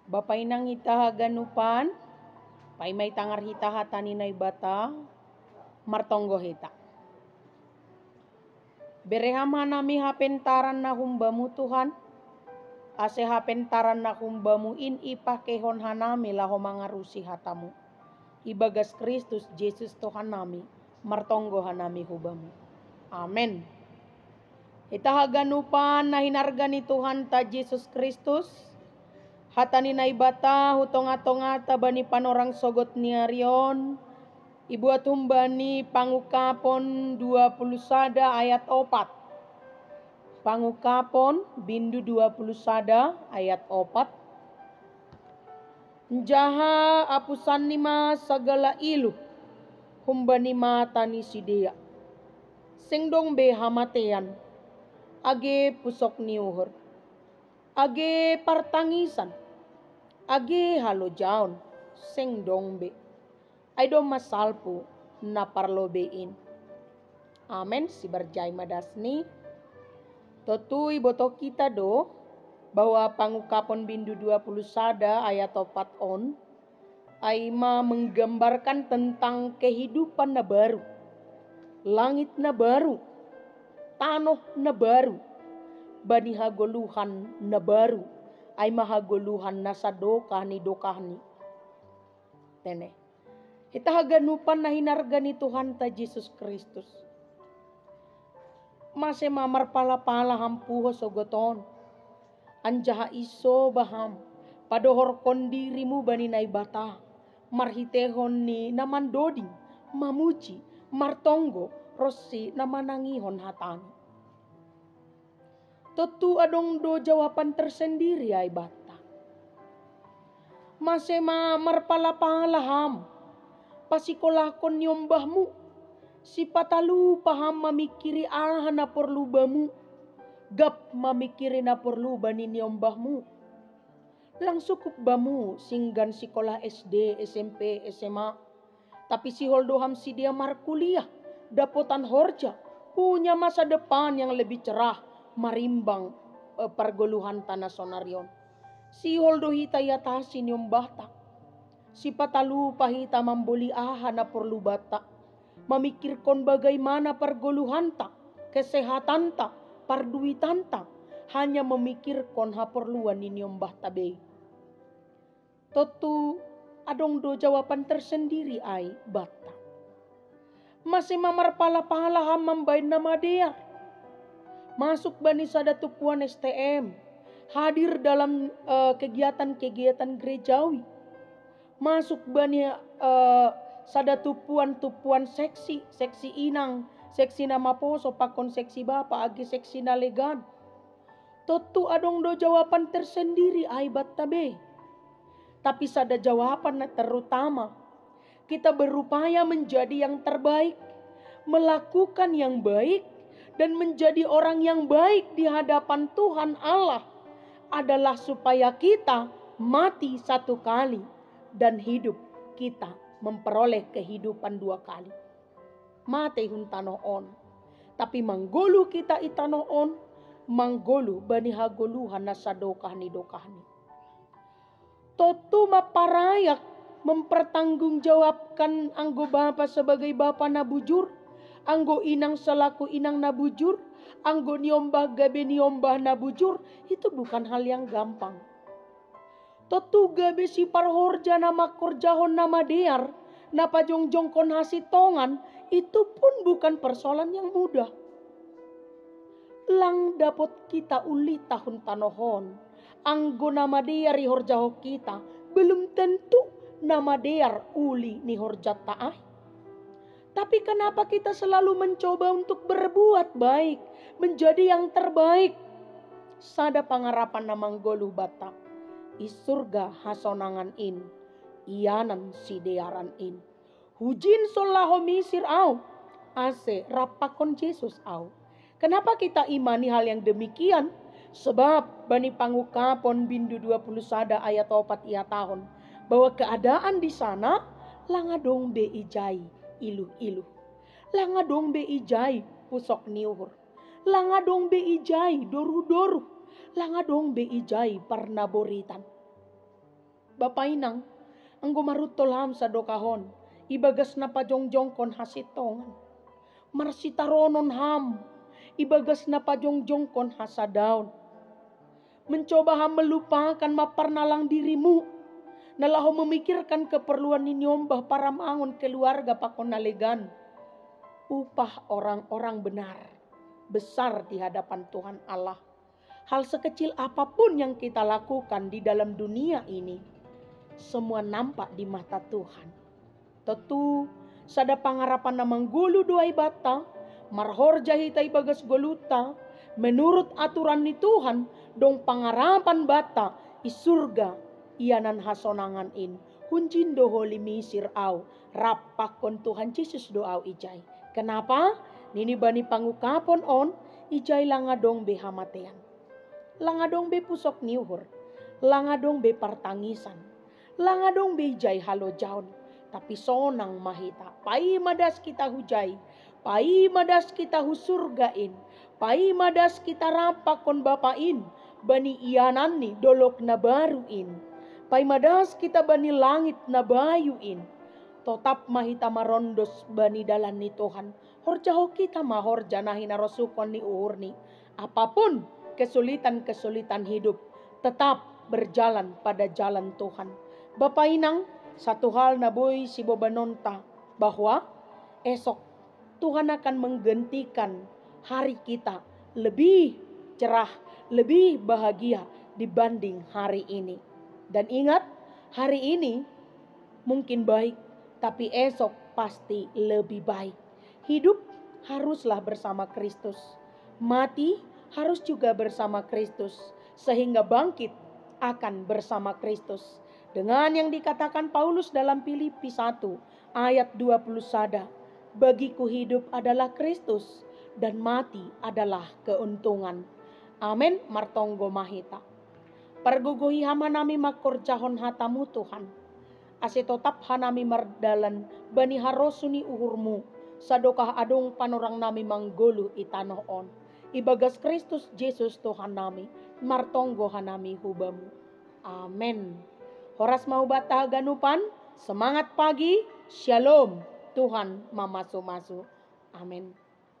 Bapa inang ita ganupan, paimay tangar hita hatani na ibata, martonggo hita. Bereham hanami hapentaran na humbamu Tuhan, ase hapentaran na humbamu in ipakehon hanami laho mangarusi hatamu. Ibagas Kristus Yesus Tuhan nami, martonggo hanami hubamu. Amen. Ita haganupan na hinargani Tuhan ta Yesus Kristus, hatani na ibata hutonga-tonga bani panorang sogot niarion, ibuat humbani pangukapon 20 sada ayat 4. Pangukapon bindu 20 sada ayat 4. Jaha apusan nima sagala ilu humbani matani sidea. Sengdong be hamatean, age pusok niuhur, age partangisan, age halo jaon, sengdong be. Aido masalpu na parlobein. Amen. Si berjai madasni. Totui boto kita do bahwa pangukapon bindu 20 sada ayat 4 on. Aima menggambarkan tentang kehidupan na baru. Langit na baru. Tanoh na baru. Bani hagoluhan na baru. Aima hagoluhan na sadokahni dokahni. Tene. Ita haganupan na hinargani Tuhan ta Yesus Kristus. Mase mamar pala-pala hampuho sogoton. Anjaha iso baham. Padohor kondirimu bani naibata. Marhitehon ni namandoding. Mamuji. Martonggo. Rossi namanangihon hatani. Tentu adong do jawaban tersendiri ay bata. Mase mamar pala-pala ham. Pasikolakon nyombahmu, si patalu paham mamikiri na perlubamu, gap mamikiri na perluba ni nyombahmu. Lang sukup bamu singgan sekolah SD, SMP, SMA, tapi si holdoham si dia markuliah, dapotan horja, punya masa depan yang lebih cerah, marimbang pergoluhan tanah sonarion. Si holdo hita yatasi nyombahta. Si patalu pahita mamboli na perlu bata. Memikirkan bagaimana pergoluhanta, kesehatanta, parduitanta. Hanya memikirkan haperluan ini ombah tabe. Tentu adong do jawaban tersendiri ay bata. Masih mamar pala-pala ham membain nama dia. Masuk bani sadatupuan STM. Hadir dalam kegiatan-kegiatan gerejawi. Masuk bani sadatupuan-tupuan seksi inang, seksi nama poso, pakon seksi bapa, agi seksi nalegan. Tentu adong do jawaban tersendiri aibat tabe. Tapi sada jawaban terutama, kita berupaya menjadi yang terbaik, melakukan yang baik, dan menjadi orang yang baik di hadapan Tuhan Allah adalah supaya kita mati satu kali dan hidup kita memperoleh kehidupan 2 kali. Mate huntanoon. Tapi manggolu kita itanoon, manggolu bani hagoluhan na sadokahni dokahni. Totu maparayak mempertanggungjawabkan anggo bapa sebagai bapa na bujur, anggo inang selaku inang na bujur, anggo niombah gabe niombah na bujur, itu bukan hal yang gampang. Tentu gabe si parhorja nama korjahon nama dear, napa jongjongkon hasitongan, itu pun bukan persoalan yang mudah. Lang dapat kita uli tahun tanohon, anggo nama dear i horjaho kita, belum tentu nama dear uli ni horjat ta'ah. Tapi kenapa kita selalu mencoba untuk berbuat baik, menjadi yang terbaik? Sada pangarapan namang golu bata. I surga hasonangan in, ianan sidearan in. Hujin solaho misir au, ase rapakon Yesus au. Kenapa kita imani hal yang demikian? Sebab bani pangukapon bindu 20 sada ayat 4 ia tahun. Bahwa keadaan di sana langadong be ijai iluh-iluh. Langadong be ijai pusok niuhur. Langadong be ijai doru-doru. Langadong be ijai parnaboritan. Bapak inang, anggo marutol ham sa dokahon, ibagas na pajongjongkon hasitongan. Marsitaronon ham, ibagas na pajongjongkon hasadaon. Mencoba ham melupakan maparnalang dirimu, nalaho memikirkan keperluan ninyombah para mangon keluarga pakon nalegan. Upah orang-orang benar, besar di hadapan Tuhan Allah. Hal sekecil apapun yang kita lakukan di dalam dunia ini, semua nampak di mata Tuhan. Tentu, sada pangarapan na manggulu duai bata, marhorja hitai bagas goluta, menurut aturan ni Tuhan, dong pangarapan bata, isurga, ianan hasonangan in, hunjin doholi misir au, rapakon Tuhan Yesus doau ijay. Kenapa? Nini bani pangukapon on, ijay langadong behamatean. Langadong be pusok niuhur, langadong be partangisan, langadong be ijay halo jaon. Tapi sonang mahita, pai madas kita hujay, pai madas kita husurgain, pai madas kita rapakon bapain, bani ianan ni dolok na baruin, pai madas kita bani langit na bayuin, totap mahita marondos bani dalan ni Tuhan, horjaho kita mahorja nahin narosukon ni urni, apapun kesulitan-kesulitan hidup, tetap berjalan pada jalan Tuhan. Bapak inang, satu hal na boy si bobanonta, bahwa esok Tuhan akan menggantikan hari kita lebih cerah, lebih bahagia dibanding hari ini. Dan ingat, hari ini mungkin baik, tapi esok pasti lebih baik. Hidup haruslah bersama Kristus, mati harus juga bersama Kristus, sehingga bangkit akan bersama Kristus. Dengan yang dikatakan Paulus dalam Filipi 1 ayat 20 sada, bagiku hidup adalah Kristus dan mati adalah keuntungan. Amin, martonggo mahita. Parguguhi hamanami makorjahon hatamu Tuhan. Asetotap hanami mardalan bani harosuni uhurmu, sadokah adong panorang nami manggulu itanoon. Ibagas Kristus Yesus Tuhan nami, martonggo hanami hubamu. Amin. Horas mau bata ganupan, semangat pagi, shalom, Tuhan mamasu-masu. Amin.